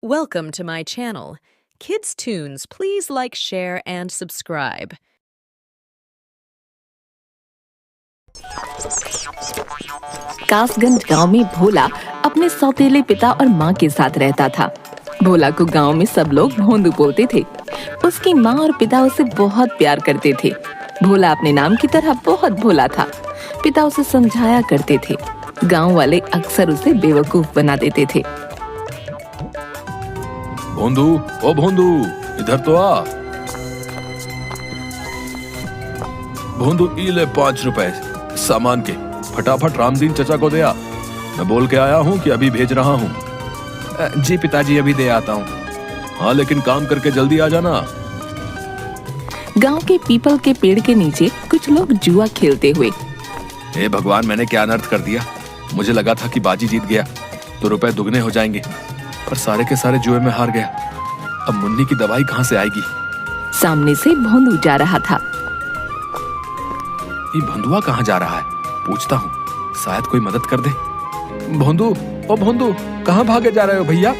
Welcome to my channel. Kids Tunes, please like, share, and subscribe. Kasganj गांव में भोला अपने सौतेले पिता और माँ के साथ रहता था। भोला को गांव में सब लोग भोंदू बोलते थे। उसकी माँ और पिता उसे बहुत प्यार करते थे। भोला अपने नाम की तरह बहुत भोला था। पिता उसे समझाया करते थे। गांव वाले अक्सर उसे बेवकूफ बना देते थे। भोंदू, ओ भोंदू, इधर तो आ। भोंदू, ई ले 5 रुपए सामान के, फटाफट रामदीन चचा को दे आ। मैं बोल के आया हूँ कि अभी भेज रहा हूँ। जी पिताजी, अभी दे आता हूँ। हाँ, लेकिन काम करके जल्दी आ जाना। गांव के पीपल के पेड़ के नीचे कुछ लोग जुआ खेलते हुए। हे भगवान, मैंने क्या अनर्थ कर दिया। मुझे लगा था कि बाजी जीत गया तो रुपए दुगने हो जाएंगे, पर सारे के सारे जुए में हार गया। अब मुन्नी की दवाई कहाँ से आएगी? सामने से भोंदू जा रहा था। ये भोंदुआ कहाँ जा रहा है? पूछता हूँ, शायद कोई मदद कर दे। भोंदू, ओ भोंदू, कहाँ भागे जा रहे हो भैया?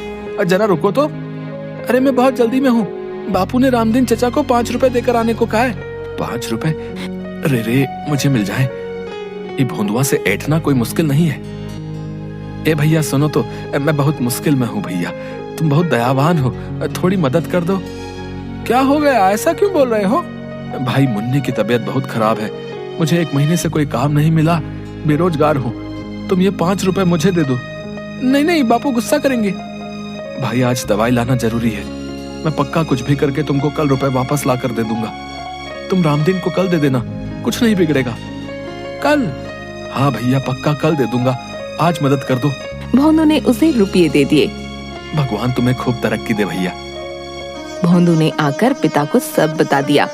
जरा रुको तो। अरे मैं बहुत जल्दी में हूँ। बापू ने रामदीन चचा को 5 रुपए देकर आने को कहा है। 5 रुपए? अरे रे, मुझे मिल जाए। ये भोंदुआ से ऐठना कोई मुश्किल नहीं है। ए भैया सुनो तो, मैं बहुत मुश्किल में हूँ भैया। तुम बहुत दयावान हो, थोड़ी मदद कर दो। क्या हो गया, ऐसा क्यों बोल रहे हो? भाई, मुन्नी की तबीयत बहुत खराब है। मुझे 1 महीने से कोई काम नहीं मिला, बेरोजगार हूँ। तुम ये 5 रुपए मुझे दे दो। नहीं नहीं, बापू गुस्सा करेंगे। भाई, आज दवाई लाना जरूरी है। मैं पक्का कुछ भी करके तुमको कल रुपए वापस ला कर दे दूंगा। तुम रामदीन को कल दे देना, कुछ नहीं बिगड़ेगा। कल? हाँ भैया, पक्का कल दे दूंगा। आज मदद कर दो। भोंदू ने उसे रुपये दे दिए। भगवान तुम्हें खूब तरक्की दे भैया। भोंदू ने आकर पिता को सब बता दिया।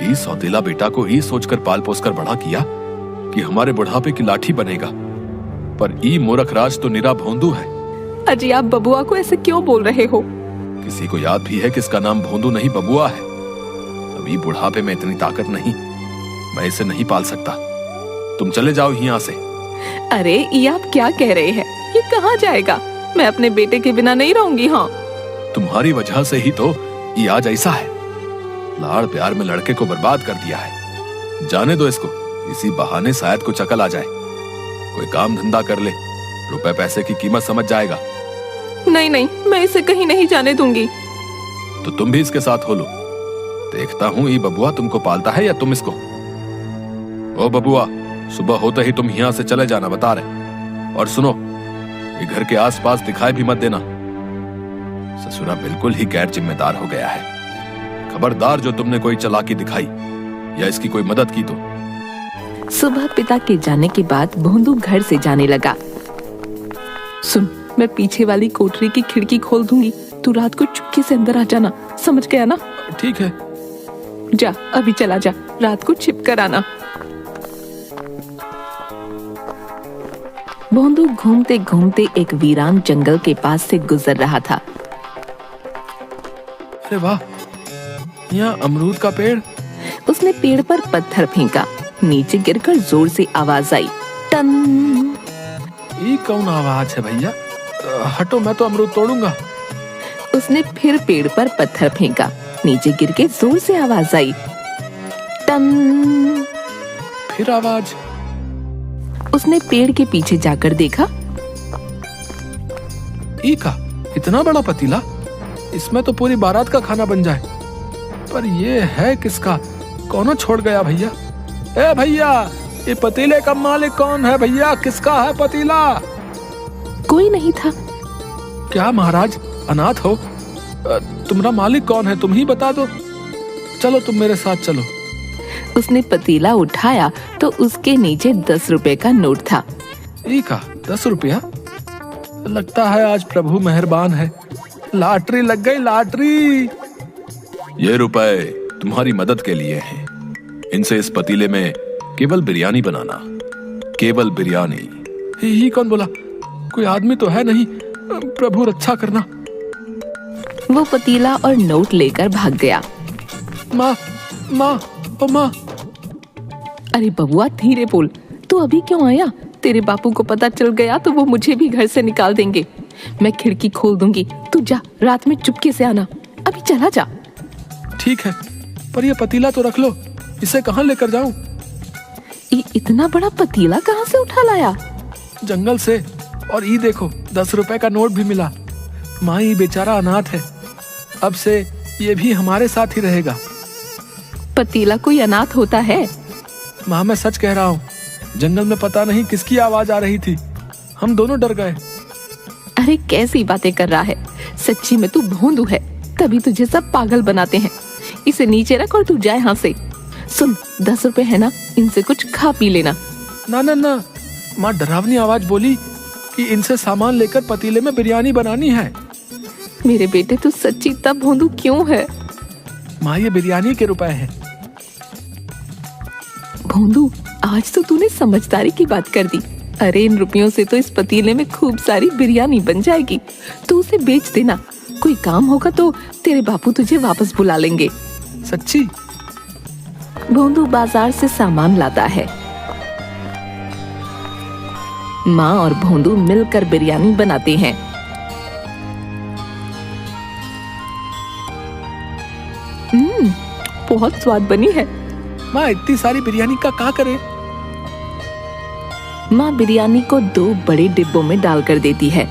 ये सौतेला बेटा को ही सोचकर पाल पोस कर बड़ा किया कि हमारे बुढ़ापे की लाठी बनेगा, पर ई मूर्ख राज तो निरा भोंदू है। अजी, आप बबुआ को ऐसे क्यों बोल रहे हो? किसी को याद भी है कि इसका नाम भोंदू नहीं बबुआ है। अभी बुढ़ापे में इतनी ताकत नहीं, मैं इसे नहीं पाल सकता। तुम चले जाओ यहाँ से। अरे, ये आप क्या कह रहे हैं? ये कहाँ जाएगा? मैं अपने बेटे के बिना नहीं रहूंगी। हाँ, तुम्हारी वजह से ही तो ये आज ऐसा है। लाड़ प्यार में लड़के को बर्बाद कर दिया है। जाने दो इसको, इसी बहाने शायद कुछ अकल आ जाए। कोई काम धंधा कर ले, रुपए पैसे की कीमत समझ जाएगा। नहीं नहीं, मैं इसे कहीं नहीं जाने दूंगी। तो तुम भी इसके साथ हो लो। देखता हूँ ये बबुआ तुमको पालता है या तुम इसको। ओ बबुआ, सुबह होते ही तुम यहाँ से चले जाना, बता रहे। और सुनो, ये घर के आसपास दिखाई भी मत देना। ससुरा बिल्कुल ही गैर जिम्मेदार हो गया है। खबरदार, जो तुमने कोई चालाकी दिखाई या इसकी कोई मदद की तो। सुबह पिता के जाने के बाद भोंदू घर से जाने लगा। सुन, मैं पीछे वाली कोठरी की खिड़की खोल दूंगी। तू रात को चुपके से अंदर आ जाना, समझ गया ना? ठीक है। जा, अभी चला जा, रात को छिप कर आना। भोंदू घूमते घूमते एक वीरान जंगल के पास से गुजर रहा था। अरे वाह, यहाँ अमरूद का पेड़। उसने पेड़ पर पत्थर फेंका। नीचे गिरकर जोर से आवाज आई, टन। ये कौन आवाज है भैया? हटो, मैं तो अमरूद तोड़ूंगा। उसने फिर पेड़ पर पत्थर फेंका। नीचे गिर के जोर से आवाज आई, टन। फिर आवाज। उसने पेड़ के पीछे जाकर देखा। ई का इतना बड़ा पतीला, इसमें तो पूरी बारात का खाना बन जाए। पर ये है किसका? कौन छोड़ गया भैया? ए भैया, ये पतीले का मालिक कौन है भैया? किसका है पतीला? कोई नहीं था। क्या महाराज, अनाथ हो? तुम्हारा मालिक कौन है? तुम ही बता दो। चलो, तुम मेरे साथ चलो। उसने पतीला उठाया तो उसके नीचे 10 रुपए का नोट था। ई का 10 रुपया? लगता है आज प्रभु मेहरबान है। लॉटरी लग गई, लॉटरी। ये रुपए तुम्हारी मदद के लिए हैं। इनसे इस पतीले में केवल बिरयानी बनाना, केवल बिरयानी। ही कौन बोला? कोई आदमी तो है नहीं। प्रभु रक्षा करना। वो पतीला और नोट लेकर भाग गया। माँ, माँ, ओ माँ। अरे बबुआ, धीरे बोल। तू अभी क्यों आया? तेरे बापू को पता चल गया तो वो मुझे भी घर से निकाल देंगे। मैं खिड़की खोल दूंगी, तू जा, रात में चुपके से आना, अभी चला जा। ठीक है, पर ये पतीला तो रख लो, इसे कहाँ लेकर जाऊं? ये इतना बड़ा पतीला कहाँ से उठा लाया? जंगल से। और ये देखो 10 रुपए का नोट भी मिला। माँ ये बेचारा अनाथ है, अब से ये भी हमारे साथ ही रहेगा। पतीला कोई अनाथ होता है? माँ मैं सच कह रहा हूँ, जंगल में पता नहीं किसकी आवाज आ रही थी, हम दोनों डर गए। अरे कैसी बातें कर रहा है, सच्ची में तू भोंदू है, तभी तुझे सब पागल बनाते हैं। इसे नीचे रख और तू जाए यहाँ से। सुन, 10 रुपए है ना, इनसे कुछ खा पी लेना। ना ना ना, माँ डरावनी आवाज बोली कि इनसे सामान लेकर पतीले में बिरयानी बनानी है। मेरे बेटे तू सच्ची इतना भोंदू क्यों है? माँ ये बिरयानी के रुपए हैं। भोंदू, आज तो तूने समझदारी की बात कर दी। अरे इन रुपयों से तो इस पतीले में खूब सारी बिरयानी बन जाएगी, तू उसे बेच देना। कोई काम होगा तो तेरे बापू तुझे वापस बुला लेंगे। सच्ची? भोंदू बाजार से सामान लाता है। माँ और भोंदू मिलकर बिरयानी बनाते हैं। बहुत स्वाद बनी है। माँ इतनी सारी बिरयानी का क्या करे? माँ बिरयानी को 2 बड़े डिब्बों में डालकर देती है।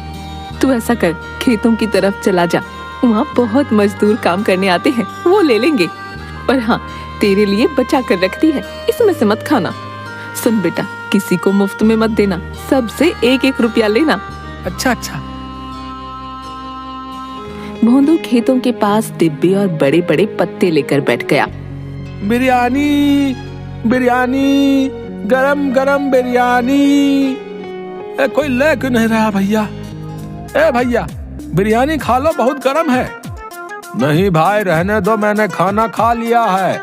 तू ऐसा कर, खेतों की तरफ चला जा, वहाँ बहुत मजदूर काम करने आते हैं, वो ले लेंगे। पर हाँ, तेरे लिए बचा कर रखती है, इसमें से मत खाना। सुन बेटा, किसी को मुफ्त में मत देना, सबसे 1-1 रुपया लेना। अच्छा अच्छा। भोंदू खेतों के पास डिब्बे और बड़े बड़े पत्ते लेकर बैठ गया। बिरयानी बिरयानी, गरम गरम बिरयानी। कोई ले क्यों नहीं रहा भैया? ए भैया, बिरयानी खा लो, बहुत गरम है। नहीं भाई रहने दो, मैंने खाना खा लिया है,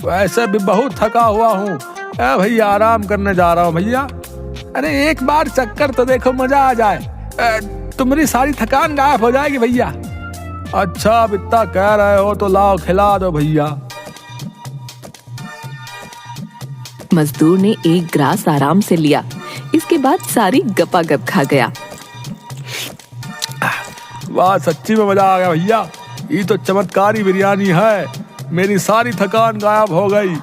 वैसे भी बहुत थका हुआ हूँ। ए भैया आराम करने जा रहा हूँ भैया। अरे एक बार चक्कर तो देखो, मजा आ जाए, तुम्हारी सारी थकान गायब हो जाएगी भैया। अच्छा अब इतना कह रहे हो तो लाओ खिला दो भैया। मजदूर ने एक ग्रास आराम से लिया, इसके बाद सारी गपागप खा गया। वाह, सच्ची में मजा आ गया भैया, ये तो चमत्कारी बिरयानी है, मेरी सारी थकान गायब हो गई।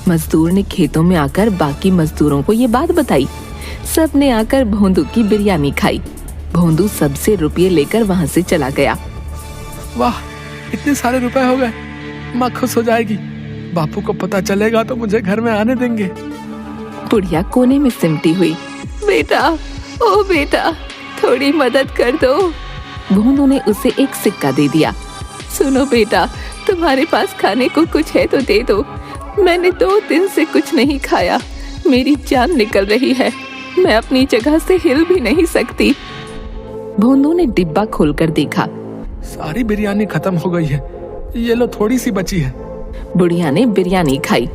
मजदूर ने खेतों में आकर बाकी मजदूरों को ये बात बताई। सब ने आकर भोंदू की बिरयानी खाई। भोंदू सबसे रुपये लेकर वहाँ से चला गया। वाह, इतने सारे रुपए हो गए, माँ खुश हो जाएगी। बापू को पता चलेगा तो मुझे घर में आने देंगे। बुढ़िया कोने में सिमटी हुई। बेटा, ओ बेटा, थोड़ी मदद कर दो। भोंदू ने उसे एक सिक्का दे दिया। सुनो बेटा, तुम्हारे पास खाने को कुछ है तो दे दो, मैंने 2 दिन से कुछ नहीं खाया, मेरी जान निकल रही है, मैं अपनी जगह से हिल भी नहीं सकती। भोंदू ने डिब्बा खोलकर देखा, सारी बिरयानी खत्म हो गई है, ये लो थोड़ी सी बची है। बुढ़िया ने बिरयानी खाई।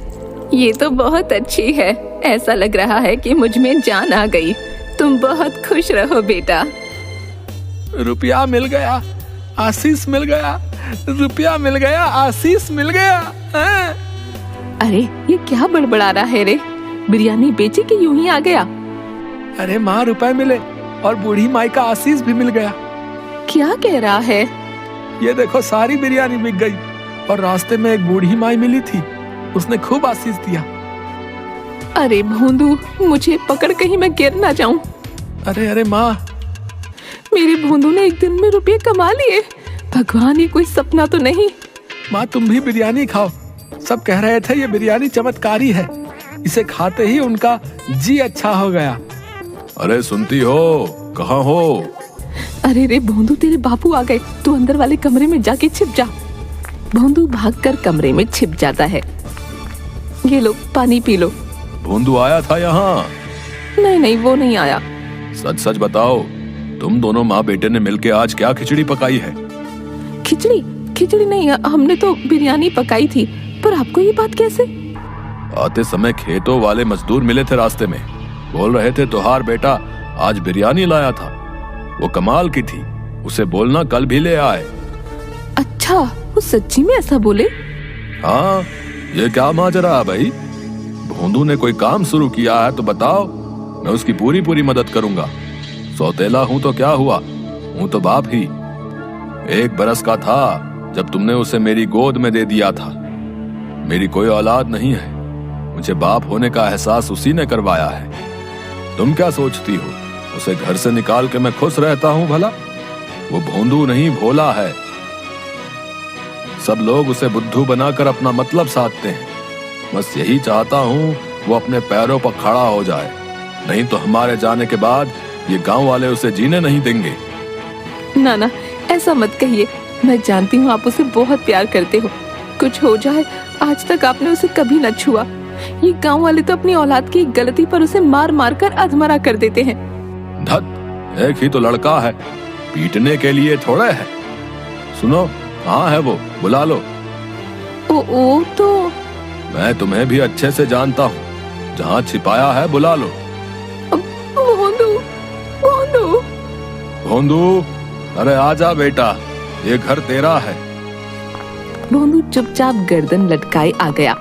ये तो बहुत अच्छी है, ऐसा लग रहा है कि मुझ में जान आ गई, तुम बहुत खुश रहो बेटा। रुपया मिल गया, आशीष मिल गया, रुपया मिल गया, आशीष मिल गया। अरे ये क्या बड़बड़ा रहा है रे, बिरयानी बेची कि यूं ही आ गया? अरे माँ, रुपए मिले और बूढ़ी माई का आशीष भी मिल गया। क्या कह रहा है? ये देखो सारी बिरयानी बिक गई और रास्ते में एक बूढ़ी माई मिली थी, उसने खूब आशीष दिया। अरे भोंदू, मुझे पकड़ कहीं मैं गिर ना जाऊं। अरे अरे माँ, मेरे भोंदू ने एक दिन में रुपये कमा लिए, भगवान ये कोई सपना तो नहीं। माँ तुम भी बिरयानी खाओ, सब कह रहे थे ये बिरयानी चमत्कारी है, इसे खाते ही उनका जी अच्छा हो गया। अरे सुनती हो, कहाँ हो? अरे रे भोंदू, तेरे बापू आ गए, तू अंदर वाले कमरे में जाके छिप जा। भोंदू भागकर कमरे में छिप जाता है। ये लो पानी पी लो। भोंदू आया था यहाँ? नहीं नहीं, वो नहीं आया। सच सच बताओ, तुम दोनों माँ बेटे ने मिलके आज क्या खिचड़ी पकाई है? खिचड़ी नहीं, हमने तो बिरयानी पकाई थी, पर आपको ये बात कैसे? आते समय खेतों वाले मजदूर मिले थे रास्ते में, बोल रहे थे तुहार बेटा आज बिरयानी लाया था, वो कमाल की थी, उसे बोलना कल भी ले आए। अच्छा, वो सच्ची में ऐसा बोले? हाँ, ये क्या माजरा है भाई? भोंदू ने कोई काम शुरू किया है तो बताओ, मैं उसकी पूरी पूरी मदद करूंगा। सौतेला हूं तो क्या हुआ, हूं तो बाप ही। 1 बरस का था जब तुमने उसे मेरी गोद में दे दिया था। मेरी कोई औलाद नहीं है, मुझे बाप होने का एहसास उसी ने करवाया है। तुम क्या सोचती हो उसे घर से निकाल के मैं खुश रहता हूं भला? वो भोंदू नहीं, भोला है। सब लोग उसे बुद्धू बनाकर अपना मतलब साधते हैं। बस यही चाहता हूं वो अपने पैरों पर खड़ा हो जाए, नहीं तो हमारे जाने के बाद ये गांव वाले उसे जीने नहीं देंगे। नाना, ऐसा मत कहिए। मैं जानती हूँ आप उसे बहुत प्यार करते हो। कुछ हो जाए, आज तक आपने उसे कभी न छुआ। ये गांव वाले तो अपनी औलाद की एक गलती पर उसे मार मार कर अधमरा कर देते हैं। धत, एक ही तो लड़का है, पीटने के लिए थोड़े है। सुनो, कहाँ है वो? बुला लो। ओ तो मैं तुम्हें भी अच्छे से जानता हूँ, जहाँ छिपाया है बुला लो। भोंदू, भोंदू। भोंदू, अरे आजा बेटा, ये घर तेरा है। भोंदू चुपचाप गर्दन लटकाए आ गया।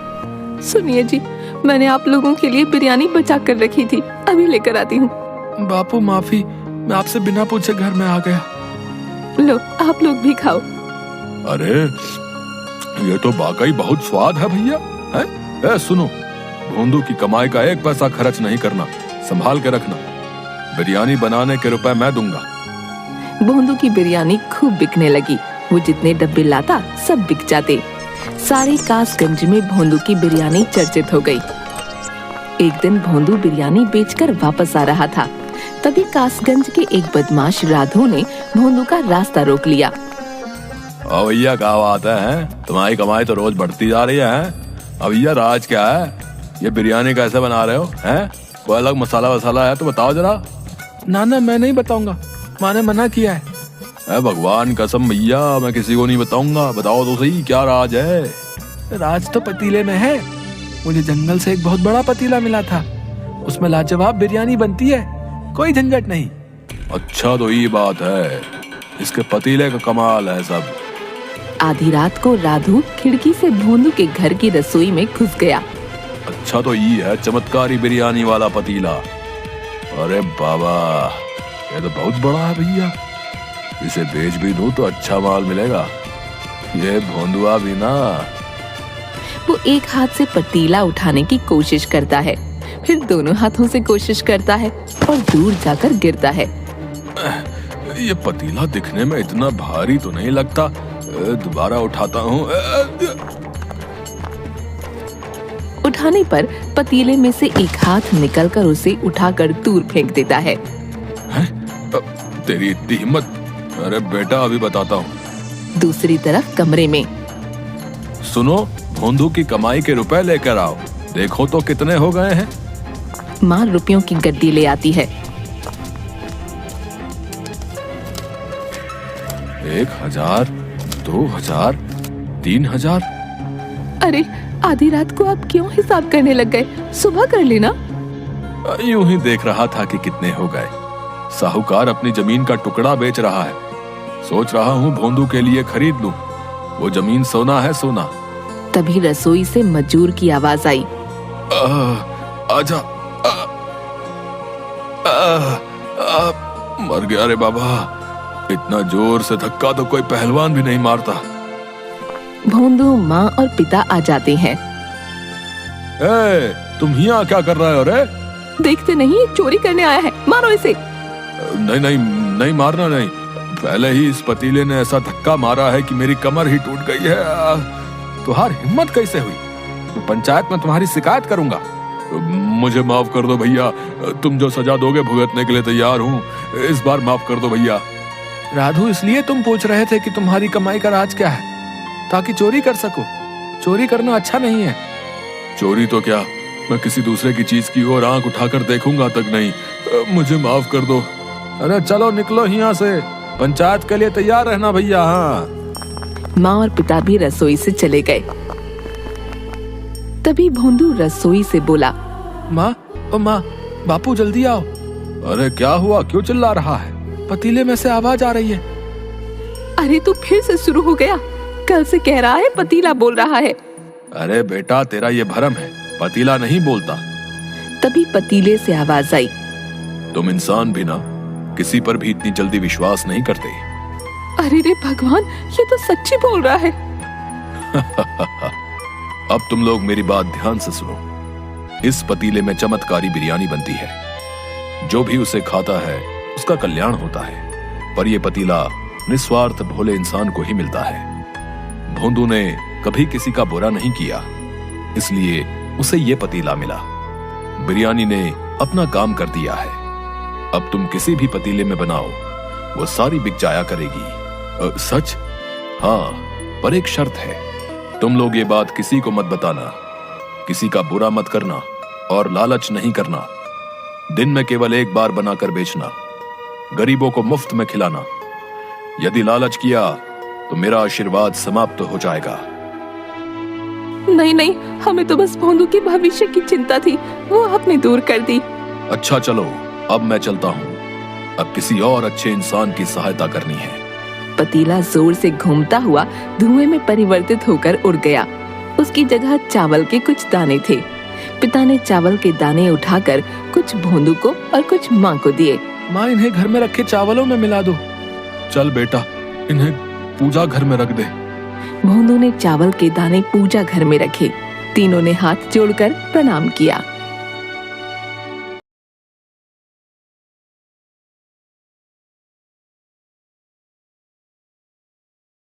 सुनिए जी, मैंने आप लोगों के लिए बिरयानी बचा कर रखी थी, अभी लेकर आती हूँ। बापू माफी, मैं आपसे बिना पूछे घर में आ गया। लो, आप लोग भी खाओ। अरे ये तो वाकई बहुत स्वाद है भैया। है? सुनो, भोंदू की कमाई का 1 पैसा खर्च नहीं करना, संभाल के रखना। बिरयानी बनाने के रुपए मैं दूंगा। भोंदू की बिरयानी खूब बिकने लगी। वो जितने डब्बे लाता सब बिक जाते। सारे कासगंज में भोंदू की बिरयानी चर्चित हो गई। एक दिन भोंदू बिरयानी बेचकर वापस आ रहा था, तभी कासगंज के एक बदमाश राधू ने भोंदू का रास्ता रोक लिया। अब भैया क्या बात है? तुम्हारी कमाई तो रोज बढ़ती जा रही है। अब भैया राज क्या है? ये बिरयानी कैसे बना रहे हो? हैं? कोई अलग मसाला वसाला है तो बताओ जरा। नाना, मैं नहीं बताऊंगा, माँ ने मना किया है। भगवान कसम भैया, मैं किसी को नहीं बताऊंगा। बताओ तो सही, क्या राज है? राज तो पतीले में है। मुझे जंगल से एक बहुत बड़ा पतीला मिला था, उसमें लाजवाब बिरयानी बनती है, कोई झंझट नहीं। अच्छा तो ये बात है, इसके पतीले का कमाल है सब। आधी रात को राधू खिड़की से भोंदू के घर की रसोई में घुस गया। अच्छा तो ये है चमत्कारी बिरयानी वाला पतीला। अरे बाबा, ये तो बहुत बड़ा है भैया, इसे बेच भी दूं तो अच्छा माल मिलेगा। ये भोंदुआ भी ना। वो एक हाथ से पतीला उठाने की कोशिश करता है, फिर दोनों हाथों से कोशिश करता है और दूर जाकर गिरता है। ये पतीला दिखने में इतना भारी तो नहीं लगता, दोबारा उठाता हूँ। उठाने पर पतीले में से एक हाथ निकलकर उसे उठाकर दूर फेंक देता है। तेरी इतनी हिम्मत? अरे बेटा, अभी बताता हूँ। दूसरी तरफ कमरे में, सुनो, भोंदू की कमाई के रुपए लेकर आओ, देखो तो कितने हो गए हैं। माँ रुपयों की गड्डी ले आती है। 1000, 2000, 3000। अरे, आधी रात को आप क्यों हिसाब करने लग गए? सुबह कर लेना। यूं ही देख रहा था कि कितने हो गए। साहूकार अपनी जमीन का टुकड़ा बेच रहा है, सोच रहा हूँ भोंदू के लिए खरीद लूं। वो जमीन सोना है, सोना। तभी रसोई से मजूर की आवाज आई। आजा। मर गया रे बाबा, इतना जोर से धक्का तो कोई पहलवान भी नहीं मारता। भोंदू, माँ और पिता आ जाते हैं। तुम यहाँ क्या कर रहे हो रे? देखते नहीं, चोरी करने आया है, मारो इसे। नहीं नहीं नहीं, मारना नहीं। पहले ही इस पतीले ने ऐसा धक्का मारा है कि मेरी कमर ही टूट गई है। तुम्हारी हिम्मत कैसे हुई? तो पंचायत में तुम्हारी शिकायत करूंगा। मुझे माफ कर दो भैया, तुम जो सजा दोगे भुगतने के लिए तैयार हूँ। इस बार माफ कर दो भैया। राधू, इसलिए तुम पूछ रहे थे कि तुम्हारी कमाई का राज क्या है? ताकि चोरी कर सको। चोरी करना अच्छा नहीं है। चोरी तो क्या, मैं किसी दूसरे की चीज की ओर आंख उठाकर देखूंगा तक नहीं। मुझे माफ कर दो। अरे चलो निकलो यहाँ से, पंचायत के लिए तैयार रहना भैया। हाँ। माँ और पिता भी रसोई से चले गए। तभी भोंदू रसोई से बोला, माँ, ओ माँ, बापू जल्दी आओ। अरे क्या हुआ, क्यों चिल्ला रहा है? पतीले में से आवाज आ रही है। अरे तो फिर से शुरू हो गया, कल से कह रहा है पतीला बोल रहा है। अरे बेटा, तेरा ये भरम है, पतीला नहीं बोलता। तभी पतीले से आवाज आई। तुम इंसान भी ना, किसी पर भी इतनी जल्दी विश्वास नहीं करते। अरे रे भगवान, ये तो सच्ची बोल रहा है। अब तुम लोग मेरी बात ध्यान से सुनो। इस पतीले में चमत्कारी बिरयानी बनती है। जो भी उसे खाता है उसका कल्याण होता है। पर यह पतीला निस्वार्थ भोले इंसान को ही मिलता है। भोंदू ने कभी किसी का बुरा नहीं किया, इसलिए उसे यह पतीला मिला। बिरयानी ने अपना काम कर दिया है। अब तुम किसी भी पतीले में बनाओ, वो सारी बिक जाया करेगी। सच? हाँ, पर एक शर्त है। तुम लोग ये बात किसी को मत बताना, किसी का बुरा मत करना और लालच नहीं करना। दिन में केवल एक बार बनाकर बेचना, गरीबों को मुफ्त में खिलाना। यदि लालच किया तो मेरा आशीर्वाद समाप्त हो जाएगा। नहीं नहीं, हमें तो बस भोंदू के भविष्य की चिंता थी, वो आपने दूर कर दी। अच्छा चलो, अब मैं चलता हूँ। अब किसी और अच्छे इंसान की सहायता करनी है। पतीला जोर से घूमता हुआ धुएं में परिवर्तित होकर उड़ गया। उसकी जगह चावल के कुछ दाने थे। पिता ने चावल के दाने उठाकर कुछ भोंदू को और कुछ माँ को दिए। माँ, इन्हें घर में रखे चावलों में मिला दो। चल बेटा, इन्हें पूजा घर में रख दे। भोंदू ने चावल के दाने पूजा घर में रखे। तीनों ने हाथ जोड़कर प्रणाम किया।